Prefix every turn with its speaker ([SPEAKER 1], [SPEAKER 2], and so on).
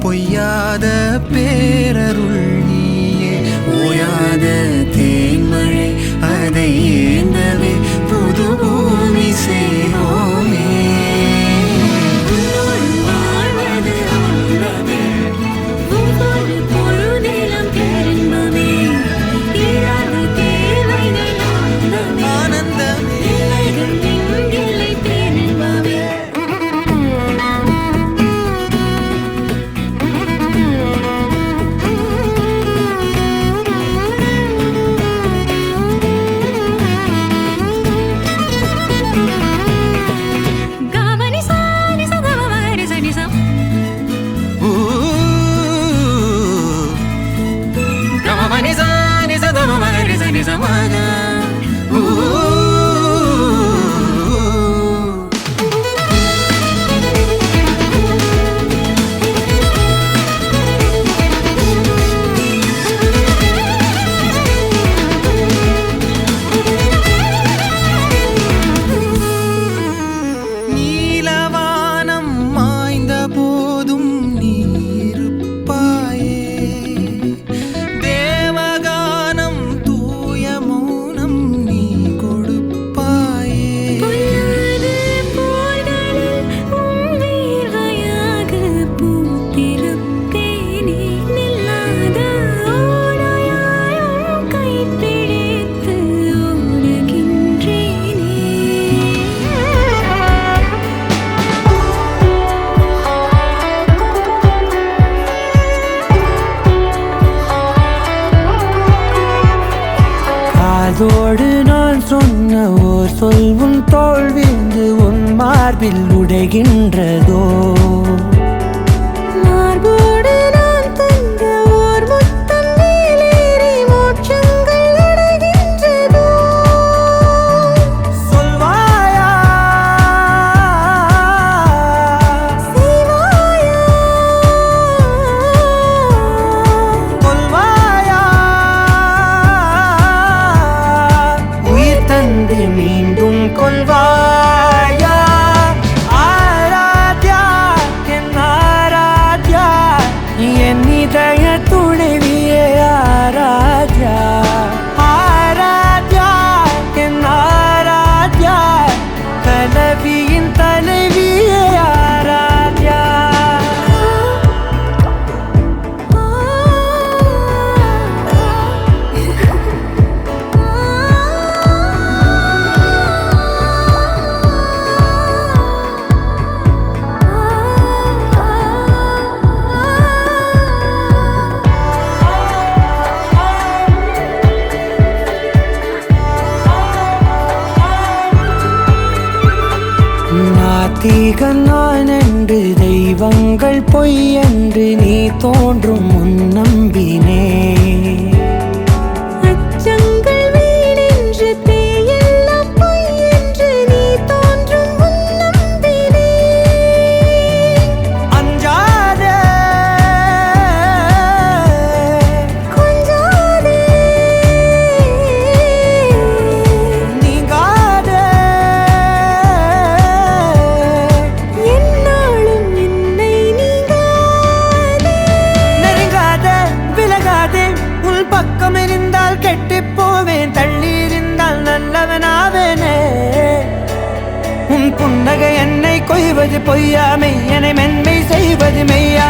[SPEAKER 1] பொய்யாத பேரருள் நீயே, ஓயாத தேன்மழை அதை ஏந்தவே புது பூமி செய்வோமே.
[SPEAKER 2] அதோடு நான் சொன்ன ஓர் சொல் உன் தோள் விழுந்து உன் மார்பில் உடைகின்றதோ. மார்போடு நான் தந்த ஓர் முத்தம் மேலேறி மோட்சங்கள் அடைகின்றதோ. சொல்வாயா செய்வாயா கொல்வாயா மீண்டும் கொள்வாயா. ஆராத்யா என் ஆராத்யா என் இதய துணைவியே ஆராத்யா. ஆராத்யா என் ஆராத்யா கலவியின் தலைவியே ஆராத்யா. நாத்திகன் நான் என்று தெய்வங்கள் பொய் என்று நீ தோன்றும் முன் நம்பினே. அச்சங்கள் வீணென்று பேயெல்லாம் பொய் என்று நீ தோன்றும் முன் நம்பினே. அஞ்சாதே கொஞ்சாதே நீங்காதே என்னாலும் என்னை நீங்காதே. நெருங்காதே விலகாதே உள் பக்கம் இருந்தால் கெட்டுப் போவேன். தள்ளி இருந்தால் நல்லவனாவேனே. உன் புன்னகை என்னை கொய்வது பொய்யாமை என்னை மென்மை செய்வது மெய்யா